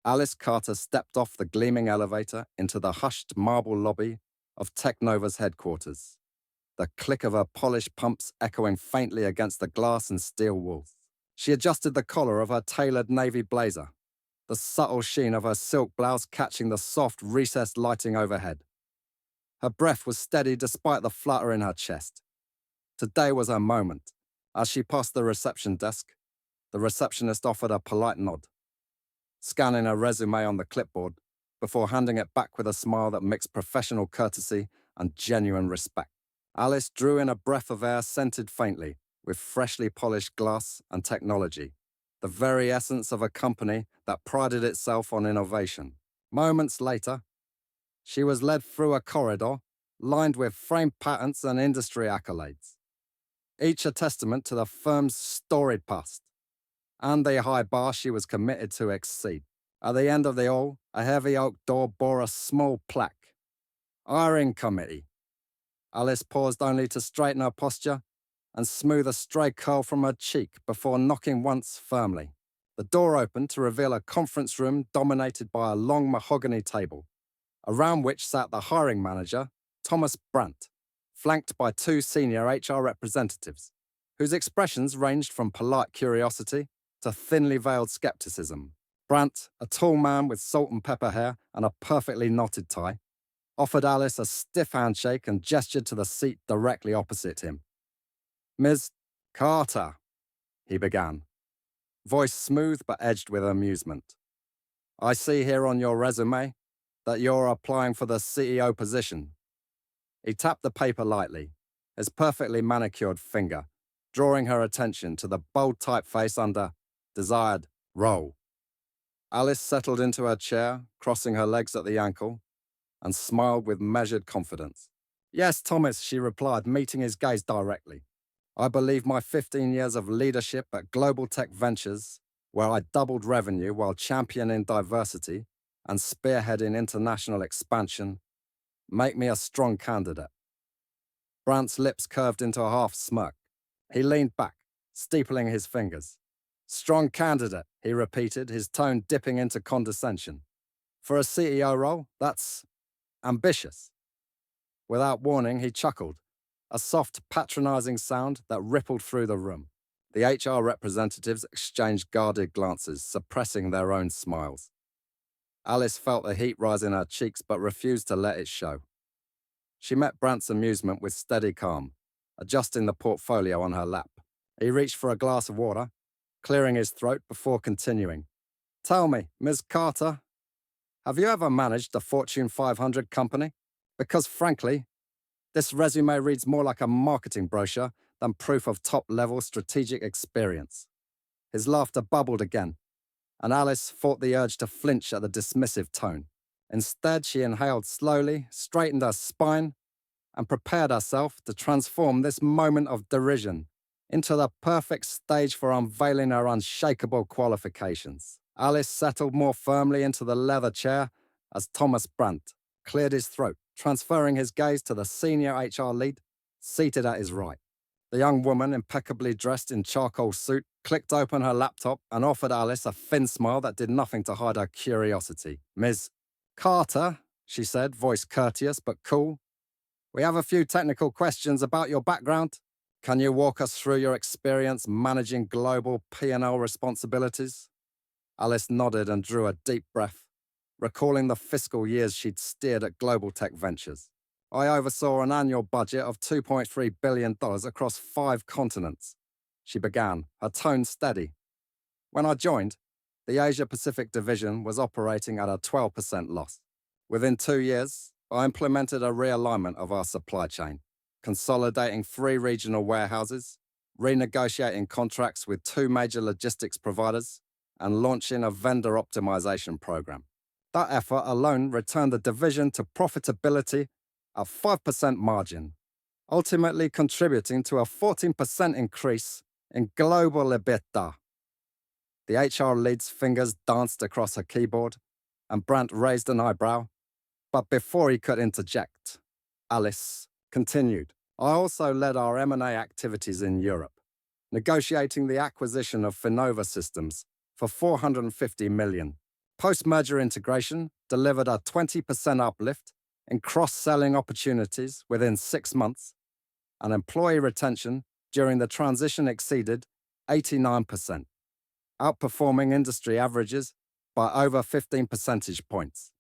Alice Carter stepped off the gleaming elevator into the hushed marble lobby of Technova's headquarters, the click of her polished pumps echoing faintly against the glass and steel walls. She adjusted the collar of her tailored navy blazer, the subtle sheen of her silk blouse catching the soft, recessed lighting overhead. Her breath was steady despite the flutter in her chest. Today was her moment. As she passed the reception desk, the receptionist offered a polite nod, scanning her resume on the clipboard before handing it back with a smile that mixed professional courtesy and genuine respect. Alice drew in a breath of air scented faintly with freshly polished glass and technology, the very essence of a company that prided itself on innovation. Moments later, she was led through a corridor lined with framed patents and industry accolades, each a testament to the firm's storied past and the high bar she was committed to exceed. At the end of the hall, a heavy oak door bore a small plaque. Hiring Committee. Alice paused only to straighten her posture and smooth a stray curl from her cheek before knocking once firmly. The door opened to reveal a conference room dominated by a long mahogany table, around which sat the hiring manager, Thomas Brandt, flanked by two senior HR representatives, whose expressions ranged from polite curiosity to thinly veiled skepticism. Brandt, a tall man with salt and pepper hair and a perfectly knotted tie, offered Alice a stiff handshake and gestured to the seat directly opposite him. "Ms. Carter," he began, voice smooth but edged with amusement. "I see here on your resume that you're applying for the CEO position." He tapped the paper lightly, his perfectly manicured finger, drawing her attention to the bold typeface under "Desired Role." Alice settled into her chair, crossing her legs at the ankle, and smiled with measured confidence. "Yes, Thomas," she replied, meeting his gaze directly. "I believe my 15 years of leadership at Global Tech Ventures, where I doubled revenue while championing diversity and spearheading international expansion, make me a strong candidate." Brandt's lips curved into a half smirk. He leaned back, steepling his fingers. "Strong candidate," he repeated, his tone dipping into condescension. "For a CEO role, that's ambitious." Without warning, he chuckled, a soft, patronizing sound that rippled through the room. The HR representatives exchanged guarded glances, suppressing their own smiles. Alice felt the heat rise in her cheeks but refused to let it show. She met Brandt's amusement with steady calm, adjusting the portfolio on her lap. He reached for a glass of water, clearing his throat before continuing. "Tell me, Ms. Carter, have you ever managed a Fortune 500 company? Because frankly, this resume reads more like a marketing brochure than proof of top-level strategic experience." His laughter bubbled again, and Alice fought the urge to flinch at the dismissive tone. Instead, she inhaled slowly, straightened her spine, and prepared herself to transform this moment of derision into the perfect stage for unveiling her unshakable qualifications. Alice settled more firmly into the leather chair as Thomas Brandt cleared his throat, transferring his gaze to the senior HR lead seated at his right. The young woman, impeccably dressed in charcoal suit, clicked open her laptop and offered Alice a thin smile that did nothing to hide her curiosity. "Ms. Carter," she said, voice courteous but cool, "we have a few technical questions about your background. Can you walk us through your experience managing global P&L responsibilities?" Alice nodded and drew a deep breath, recalling the fiscal years she'd steered at Global Tech Ventures. "I oversaw an annual budget of $2.3 billion across 5 continents," she began, her tone steady. "When I joined, the Asia-Pacific division was operating at a 12% loss. Within 2 years, I implemented a realignment of our supply chain, consolidating 3 regional warehouses, renegotiating contracts with 2 major logistics providers, and launching a vendor optimization program. That effort alone returned the division to profitability at 5% margin, ultimately contributing to a 14% increase in global EBITDA." The HR lead's fingers danced across her keyboard, and Brandt raised an eyebrow. But before he could interject, Alice continued. "I also led our M&A activities in Europe, negotiating the acquisition of Finova Systems for $450 million, Post-merger integration delivered a 20% uplift in cross-selling opportunities within 6 months, and employee retention during the transition exceeded 89%, outperforming industry averages by over 15 percentage points.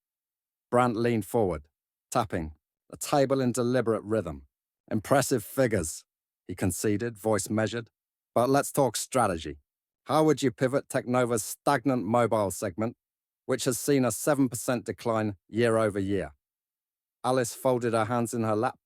Brandt leaned forward, tapping the table in deliberate rhythm. Impressive figures, he conceded, voice measured. But let's talk strategy. How would you pivot Technova's stagnant mobile segment, which has seen a 7% decline year over year? Alice folded her hands in her lap,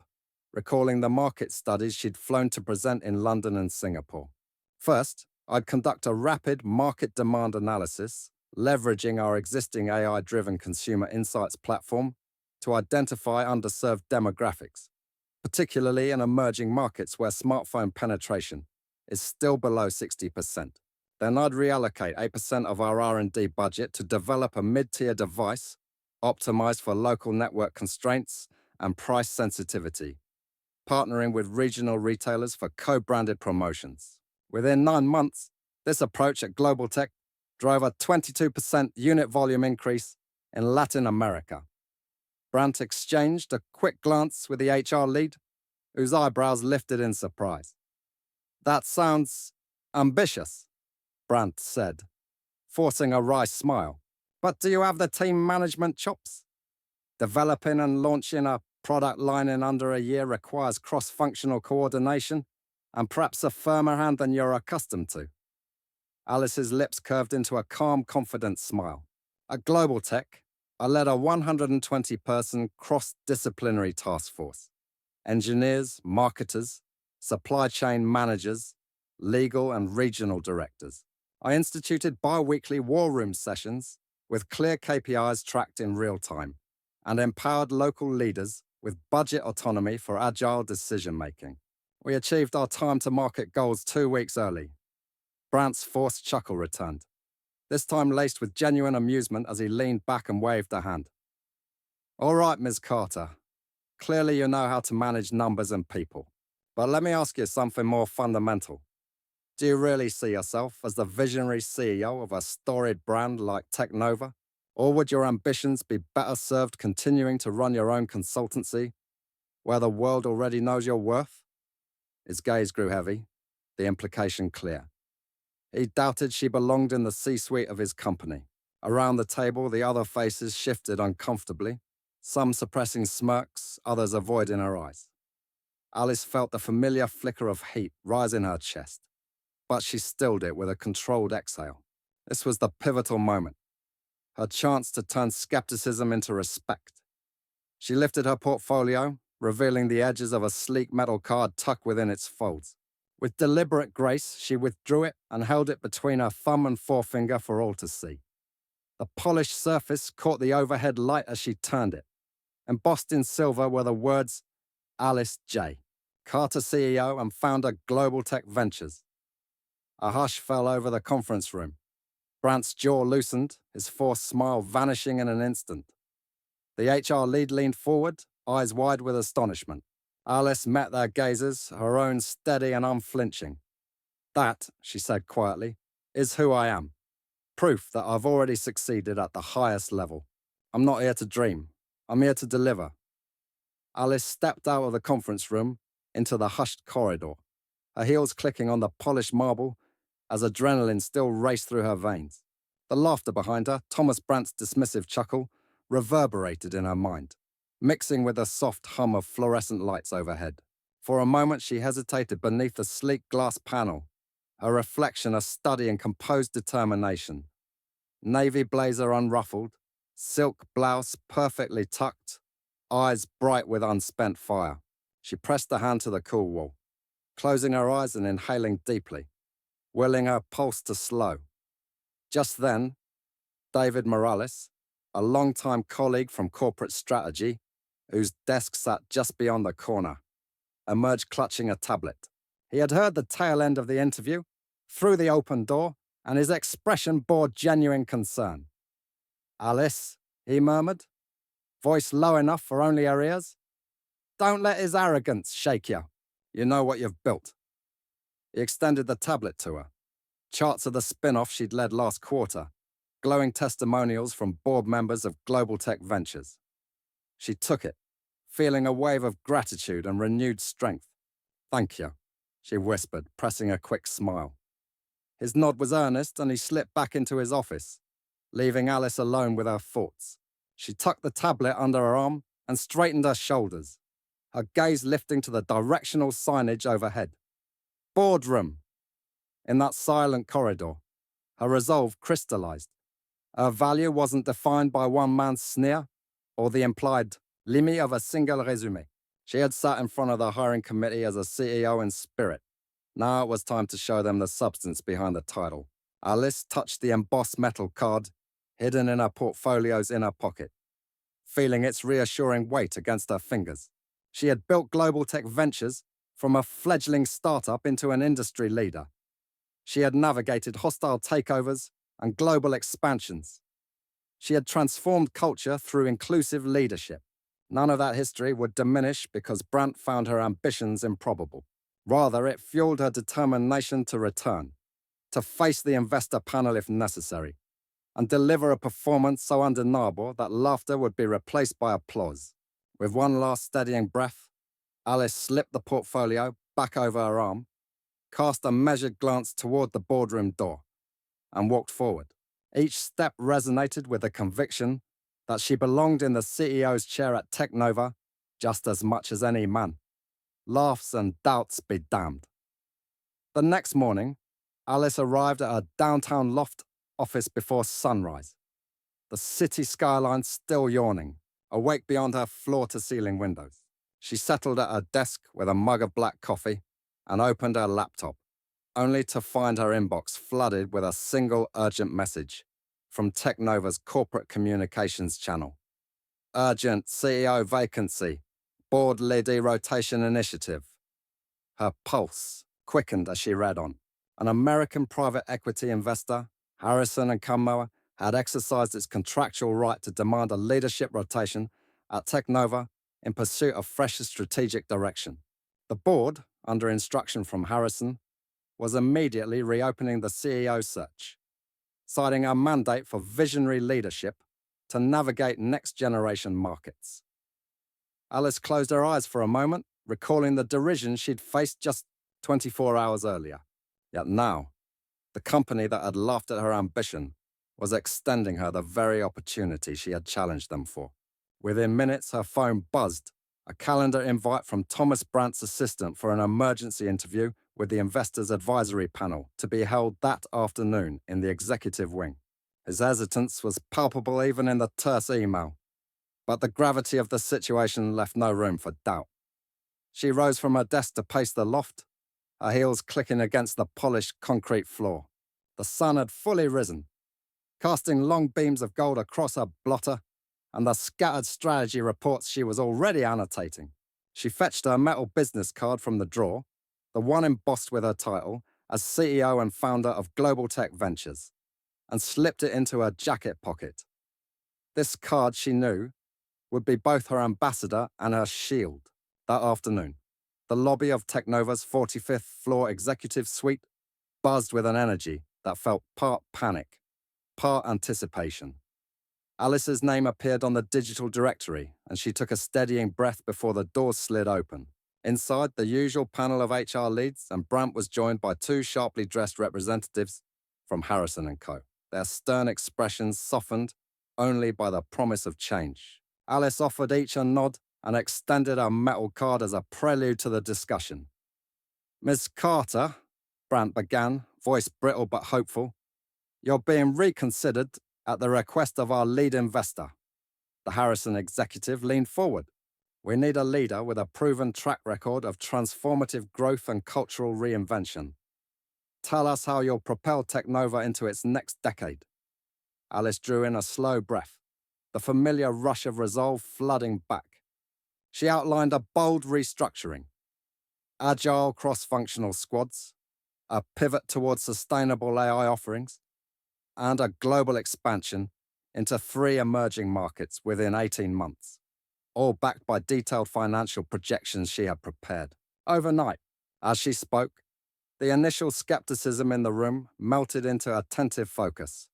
recalling the market studies she'd flown to present in London and Singapore. First, I'd conduct a rapid market demand analysis, leveraging our existing AI-driven consumer insights platform to identify underserved demographics, particularly in emerging markets where smartphone penetration is still below 60%. Then I'd reallocate 8% of our R&D budget to develop a mid-tier device optimized for local network constraints and price sensitivity, partnering with regional retailers for co-branded promotions. Within 9 months, this approach at Global Tech drove a 22% unit volume increase in Latin America. Brandt exchanged a quick glance with the HR lead, whose eyebrows lifted in surprise. "That sounds ambitious," Brandt said, forcing a wry smile. "But do you have the team management chops? Developing and launching a product line in under a year requires cross-functional coordination and perhaps a firmer hand than you're accustomed to." Alice's lips curved into a calm, confident smile. At Global Tech, I led a 120-person cross-disciplinary task force. Engineers, marketers, supply chain managers, legal and regional directors. I instituted bi-weekly war room sessions with clear KPIs tracked in real time, and empowered local leaders with budget autonomy for agile decision-making. We achieved our time-to-market goals 2 weeks early. Brandt's forced chuckle returned, this time laced with genuine amusement as he leaned back and waved a hand. "All right, Ms. Carter. Clearly you know how to manage numbers and people. But let me ask you something more fundamental. Do you really see yourself as the visionary CEO of a storied brand like Technova? Or would your ambitions be better served continuing to run your own consultancy, where the world already knows your worth?" His gaze grew heavy, the implication clear. He doubted she belonged in the C-suite of his company. Around the table, the other faces shifted uncomfortably, some suppressing smirks, others avoiding her eyes. Alice felt the familiar flicker of heat rise in her chest, but she stilled it with a controlled exhale. This was the pivotal moment, her chance to turn skepticism into respect. She lifted her portfolio, revealing the edges of a sleek metal card tucked within its folds. With deliberate grace, she withdrew it and held it between her thumb and forefinger for all to see. The polished surface caught the overhead light as she turned it. Embossed in silver were the words, "Alice J., Carter CEO and founder Global Tech Ventures." A hush fell over the conference room. Brandt's jaw loosened, his forced smile vanishing in an instant. The HR lead leaned forward, eyes wide with astonishment. Alice met their gazes, her own steady and unflinching. "That," she said quietly, "is who I am. Proof that I've already succeeded at the highest level. I'm not here to dream. I'm here to deliver." Alice stepped out of the conference room into the hushed corridor, her heels clicking on the polished marble as adrenaline still raced through her veins. The laughter behind her, Thomas Brandt's dismissive chuckle, reverberated in her mind, mixing with the soft hum of fluorescent lights overhead. For a moment she hesitated beneath the sleek glass panel, her reflection a study in composed determination. Navy blazer unruffled, silk blouse perfectly tucked, eyes bright with unspent fire. She pressed a hand to the cool wall, closing her eyes and inhaling deeply, willing her pulse to slow. Just then, David Morales, a longtime colleague from corporate strategy, whose desk sat just beyond the corner, emerged clutching a tablet. He had heard the tail end of the interview, through the open door, and his expression bore genuine concern. "Alice," he murmured, voice low enough for only her ears, "don't let his arrogance shake you. You know what you've built." He extended the tablet to her, charts of the spin-off she'd led last quarter, glowing testimonials from board members of Global Tech Ventures. She took it, feeling a wave of gratitude and renewed strength. "Thank you," she whispered, pressing a quick smile. His nod was earnest, and he slipped back into his office, leaving Alice alone with her thoughts. She tucked the tablet under her arm and straightened her shoulders, her gaze lifting to the directional signage overhead. Boardroom! In that silent corridor, her resolve crystallized. Her value wasn't defined by one man's sneer or the implied limit of a single résumé. She had sat in front of the hiring committee as a CEO in spirit. Now it was time to show them the substance behind the title. Alice touched the embossed metal card, hidden in her portfolio's inner pocket, feeling its reassuring weight against her fingers. She had built Global Tech Ventures from a fledgling startup into an industry leader. She had navigated hostile takeovers and global expansions. She had transformed culture through inclusive leadership. None of that history would diminish because Brandt found her ambitions improbable. Rather, it fueled her determination to return, to face the investor panel if necessary, and deliver a performance so undeniable that laughter would be replaced by applause. With one last steadying breath, Alice slipped the portfolio back over her arm, cast a measured glance toward the boardroom door, and walked forward. Each step resonated with the conviction that she belonged in the CEO's chair at Technova just as much as any man. Laughs and doubts be damned. The next morning, Alice arrived at her downtown loft office before sunrise, the city skyline still yawning, awake beyond her floor-to-ceiling windows. She settled at her desk with a mug of black coffee and opened her laptop, only to find her inbox flooded with a single urgent message from Technova's corporate communications channel. "Urgent CEO vacancy, board leader rotation initiative." Her pulse quickened as she read on. An American private equity investor, Harrison & Company, had exercised its contractual right to demand a leadership rotation at Technova in pursuit of fresher strategic direction. The board, under instruction from Harrison, was immediately reopening the CEO search, citing a mandate for visionary leadership to navigate next-generation markets. Alice closed her eyes for a moment, recalling the derision she'd faced just 24 hours earlier. Yet now, the company that had laughed at her ambition was extending her the very opportunity she had challenged them for. Within minutes, her phone buzzed, a calendar invite from Thomas Brandt's assistant for an emergency interview with the investors' advisory panel to be held that afternoon in the executive wing. His hesitance was palpable even in the terse email, but the gravity of the situation left no room for doubt. She rose from her desk to pace the loft, her heels clicking against the polished concrete floor. The sun had fully risen, casting long beams of gold across her blotter and the scattered strategy reports she was already annotating. She fetched her metal business card from the drawer, the one embossed with her title as CEO and founder of Global Tech Ventures, and slipped it into her jacket pocket. This card, she knew, would be both her ambassador and her shield. That afternoon, the lobby of Technova's 45th floor executive suite buzzed with an energy that felt part panic, part anticipation. Alice's name appeared on the digital directory, and she took a steadying breath before the doors slid open. Inside, the usual panel of HR leads, and Brandt was joined by two sharply dressed representatives from Harrison & Co., their stern expressions softened only by the promise of change. Alice offered each a nod and extended her metal card as a prelude to the discussion. "Miss Carter," Brandt began, voice brittle but hopeful, "you're being reconsidered at the request of our lead investor." The Harrison executive leaned forward. "We need a leader with a proven track record of transformative growth and cultural reinvention. Tell us how you'll propel Technova into its next decade." Alice drew in a slow breath, the familiar rush of resolve flooding back. She outlined a bold restructuring: agile cross-functional squads, a pivot towards sustainable AI offerings, and a global expansion into 3 emerging markets within 18 months, all backed by detailed financial projections she had prepared. Overnight, as she spoke, the initial skepticism in the room melted into attentive focus.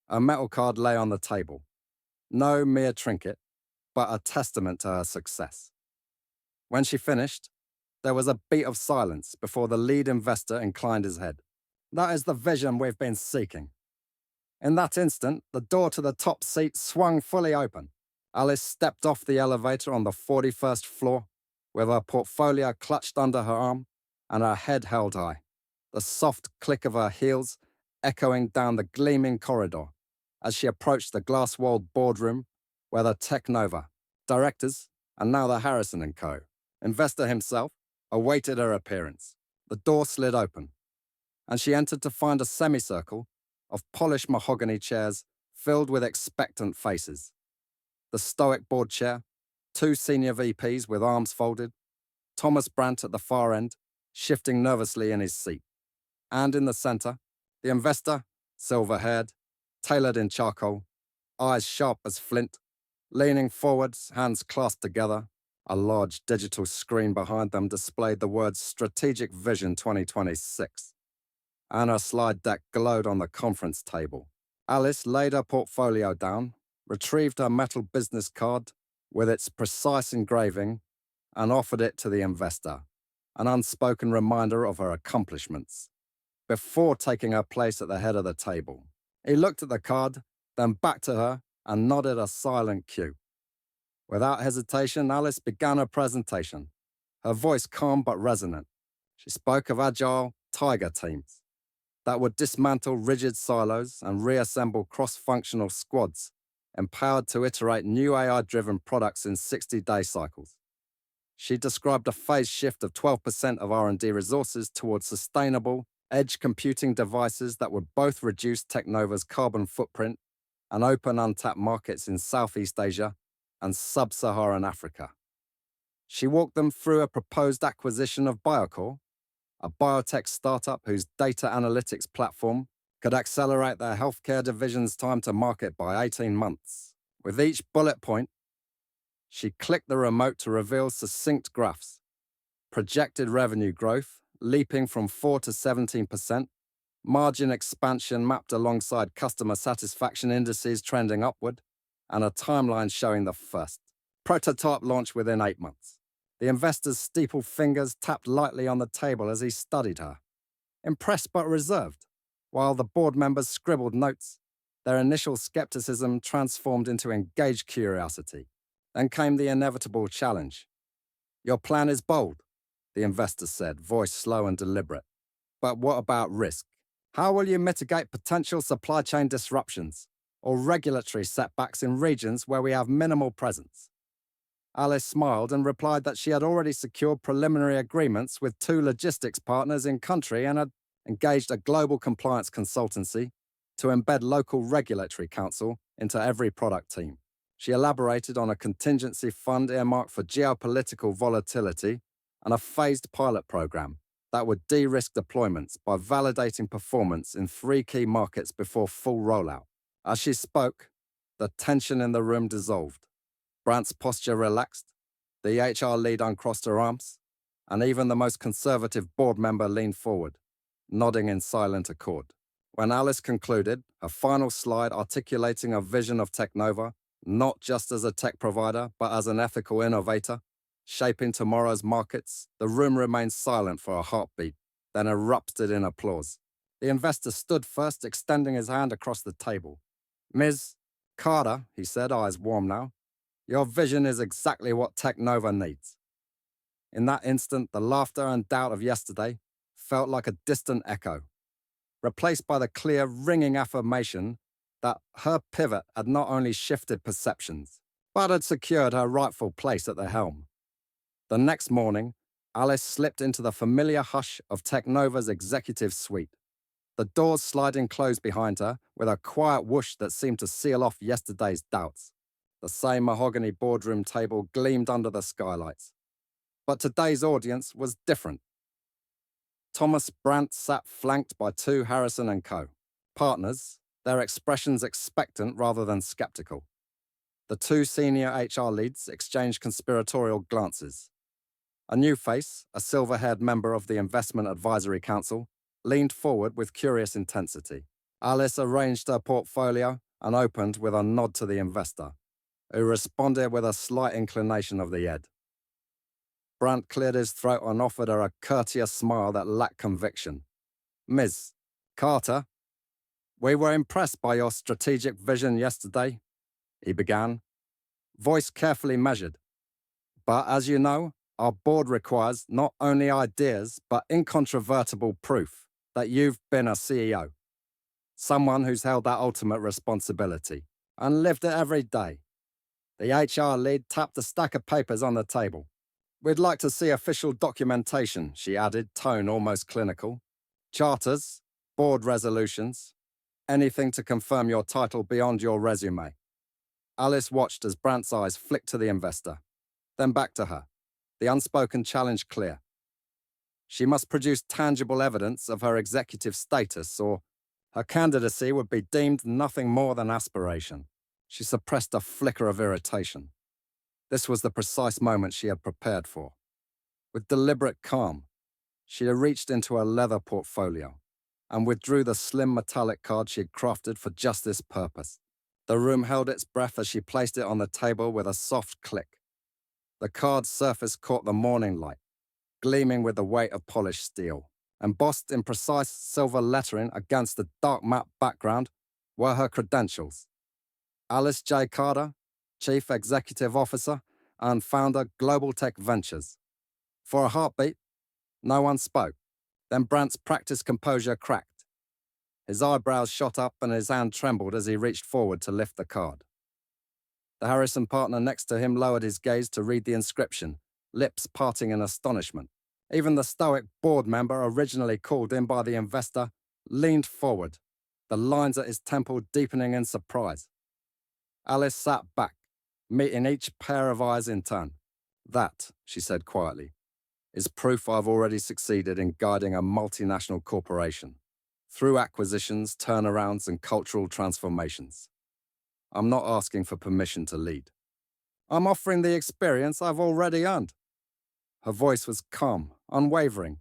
A metal card lay on the table. No mere trinket, but a testament to her success. When she finished, there was a beat of silence before the lead investor inclined his head. That is the vision we've been seeking. In that instant, the door to the top seat swung fully open. Alice stepped off the elevator on the 41st floor, with her portfolio clutched under her arm and her head held high, the soft click of her heels echoing down the gleaming corridor as she approached the glass-walled boardroom where the Technova, directors, and now the Harrison & Co. investor himself awaited her appearance. The door slid open, and she entered to find a semicircle of polished mahogany chairs filled with expectant faces. The stoic board chair, two senior VPs with arms folded, Thomas Brandt at the far end, shifting nervously in his seat. And in the center, the investor, silver-haired, tailored in charcoal, eyes sharp as flint, leaning forwards, hands clasped together. A large digital screen behind them displayed the words Strategic Vision 2026. And her slide deck glowed on the conference table. Alice laid her portfolio down, retrieved her metal business card with its precise engraving, and offered it to the investor, an unspoken reminder of her accomplishments, before taking her place at the head of the table. He looked at the card, then back to her, and nodded a silent cue. Without hesitation, Alice began her presentation, her voice calm but resonant. She spoke of agile tiger teams that would dismantle rigid silos and reassemble cross-functional squads, empowered to iterate new AI-driven products in 60-day cycles. She described a phased shift of 12% of R&D resources towards sustainable, edge computing devices that would both reduce Technova's carbon footprint and open untapped markets in Southeast Asia and Sub-Saharan Africa. She walked them through a proposed acquisition of Biocore, a biotech startup whose data analytics platform could accelerate their healthcare division's time to market by 18 months. With each bullet point, she clicked the remote to reveal succinct graphs. Projected revenue growth, leaping from 4 to 17%, margin expansion mapped alongside customer satisfaction indices trending upward, and a timeline showing the first. Prototype launch within 8 months. The investor's steepled fingers tapped lightly on the table as he studied her, impressed but reserved, while the board members scribbled notes. Their initial skepticism transformed into engaged curiosity. Then came the inevitable challenge. Your plan is bold, the investor said, voice slow and deliberate. But what about risk? How will you mitigate potential supply chain disruptions or regulatory setbacks in regions where we have minimal presence? Alice smiled and replied that she had already secured preliminary agreements with 2 logistics partners in country and had engaged a global compliance consultancy to embed local regulatory counsel into every product team. She elaborated on a contingency fund earmarked for geopolitical volatility and a phased pilot program that would de-risk deployments by validating performance in 3 key markets before full rollout. As she spoke, the tension in the room dissolved. Brandt's posture relaxed, the HR lead uncrossed her arms, and even the most conservative board member leaned forward, nodding in silent accord. When Alice concluded, her final slide articulating a vision of Technova, not just as a tech provider, but as an ethical innovator, shaping tomorrow's markets, the room remained silent for a heartbeat, then erupted in applause. The investor stood first, extending his hand across the table. Ms. Carter, he said, eyes warm now, your vision is exactly what Technova needs. In that instant, the laughter and doubt of yesterday felt like a distant echo, replaced by the clear, ringing affirmation that her pivot had not only shifted perceptions, but had secured her rightful place at the helm. The next morning, Alice slipped into the familiar hush of Technova's executive suite, the doors sliding closed behind her with a quiet whoosh that seemed to seal off yesterday's doubts. The same mahogany boardroom table gleamed under the skylights. But today's audience was different. Thomas Brandt sat flanked by 2 Harrison & Co. partners, their expressions expectant rather than skeptical. The 2 senior HR leads exchanged conspiratorial glances. A new face, a silver-haired member of the Investment Advisory Council, leaned forward with curious intensity. Alice arranged her portfolio and opened with a nod to the investor, who responded with a slight inclination of the head. Brant cleared his throat and offered her a courteous smile that lacked conviction. Ms. Carter, we were impressed by your strategic vision yesterday, he began, voice carefully measured. But as you know, our board requires not only ideas, but incontrovertible proof that you've been a CEO, someone who's held that ultimate responsibility and lived it every day. The HR lead tapped a stack of papers on the table. We'd like to see official documentation, she added, tone almost clinical. Charters, board resolutions, anything to confirm your title beyond your resume. Alice watched as Brant's eyes flicked to the investor, then back to her, the unspoken challenge clear. She must produce tangible evidence of her executive status, or her candidacy would be deemed nothing more than aspiration. She suppressed a flicker of irritation. This was the precise moment she had prepared for. With deliberate calm, she had reached into her leather portfolio and withdrew the slim metallic card she had crafted for just this purpose. The room held its breath as she placed it on the table with a soft click. The card's surface caught the morning light, gleaming with the weight of polished steel. Embossed in precise silver lettering against the dark matte background were her credentials. Alice J. Carter, Chief Executive Officer and Founder, Global Tech Ventures. For a heartbeat, no one spoke. Then Brant's practiced composure cracked. His eyebrows shot up and his hand trembled as he reached forward to lift the card. The Harrison partner next to him lowered his gaze to read the inscription, lips parting in astonishment. Even the stoic board member originally called in by the investor leaned forward, the lines at his temple deepening in surprise. Alice sat back, meeting each pair of eyes in turn. That, she said quietly, is proof I've already succeeded in guiding a multinational corporation through acquisitions, turnarounds, and cultural transformations. I'm not asking for permission to lead. I'm offering the experience I've already earned. Her voice was calm, unwavering,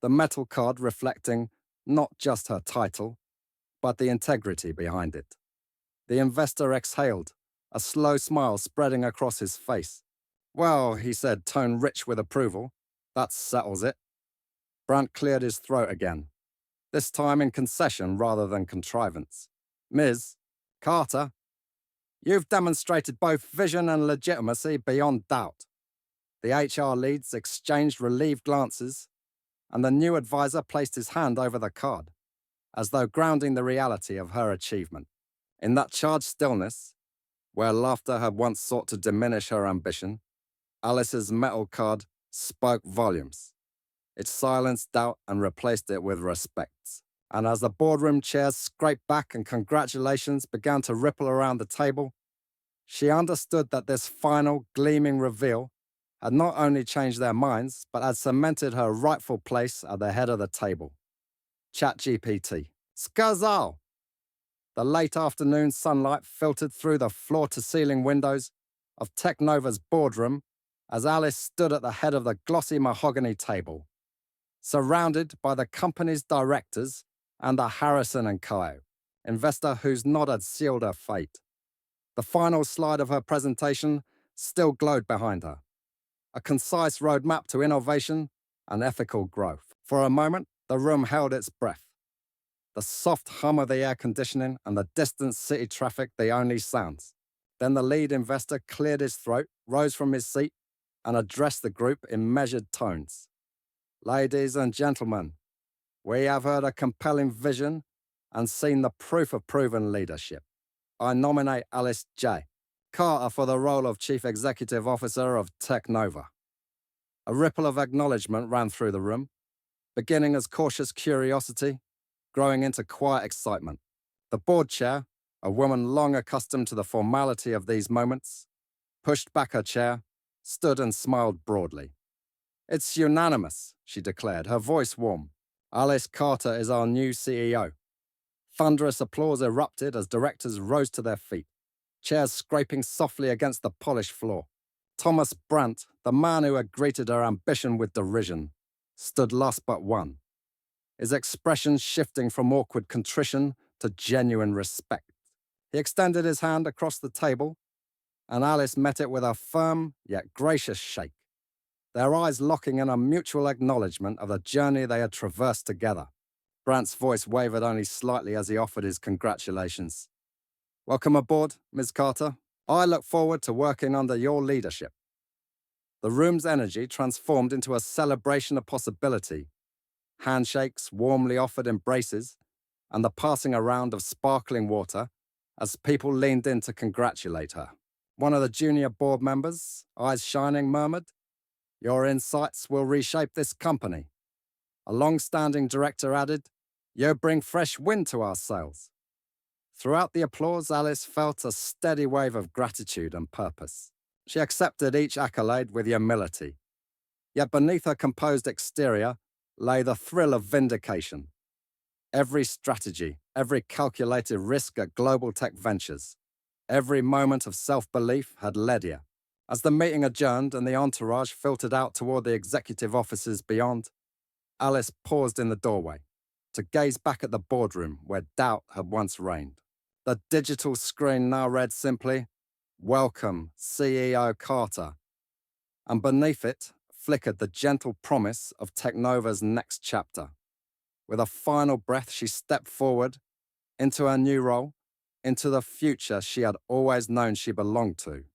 the metal card reflecting not just her title, but the integrity behind it. The investor exhaled, a slow smile spreading across his face. Well, he said, tone rich with approval, that settles it. Brant cleared his throat again, this time in concession rather than contrivance. Ms. Carter, you've demonstrated both vision and legitimacy beyond doubt. The HR leads exchanged relieved glances, and the new advisor placed his hand over the card, as though grounding the reality of her achievement. In that charged stillness, where laughter had once sought to diminish her ambition, Alice's metal card spoke volumes. It silenced doubt and replaced it with respect. And as the boardroom chairs scraped back and congratulations began to ripple around the table, she understood that this final gleaming reveal had not only changed their minds, but had cemented her rightful place at the head of the table. ChatGPT. Skazal! The late afternoon sunlight filtered through the floor-to-ceiling windows of Technova's boardroom as Alice stood at the head of the glossy mahogany table, surrounded by the company's directors and the Harrison & Co., investor whose nod had sealed her fate. The final slide of her presentation still glowed behind her, a concise roadmap to innovation and ethical growth. For a moment, the room held its breath. The soft hum of the air conditioning and the distant city traffic the only sounds. Then the lead investor cleared his throat, rose from his seat, and addressed the group in measured tones. Ladies and gentlemen, we have heard a compelling vision and seen the proof of proven leadership. I nominate Alice J. Carter for the role of Chief Executive Officer of Technova. A ripple of acknowledgement ran through the room, beginning as cautious curiosity, growing into quiet excitement. The board chair, a woman long accustomed to the formality of these moments, pushed back her chair, stood and smiled broadly. It's unanimous, she declared, her voice warm. Alice Carter is our new CEO. Thunderous applause erupted as directors rose to their feet, chairs scraping softly against the polished floor. Thomas Brant, the man who had greeted her ambition with derision, stood last but one, his expression shifting from awkward contrition to genuine respect. He extended his hand across the table, and Alice met it with a firm yet gracious shake, their eyes locking in a mutual acknowledgement of the journey they had traversed together. Brant's voice wavered only slightly as he offered his congratulations. "Welcome aboard, Ms. Carter. I look forward to working under your leadership." The room's energy transformed into a celebration of possibility. Handshakes, warmly offered embraces, and the passing around of sparkling water as people leaned in to congratulate her. One of the junior board members, eyes shining, murmured, "Your insights will reshape this company." A long-standing director added, "You bring fresh wind to our sails." Throughout the applause, Alice felt a steady wave of gratitude and purpose. She accepted each accolade with humility. Yet beneath her composed exterior lay the thrill of vindication. Every strategy, every calculated risk at global tech ventures, every moment of self-belief had led here. As the meeting adjourned and the entourage filtered out toward the executive offices beyond, Alice paused in the doorway to gaze back at the boardroom where doubt had once reigned. The digital screen now read simply, "Welcome, CEO Carter," and beneath it flickered the gentle promise of Technova's next chapter. With a final breath, she stepped forward into her new role, into the future she had always known she belonged to.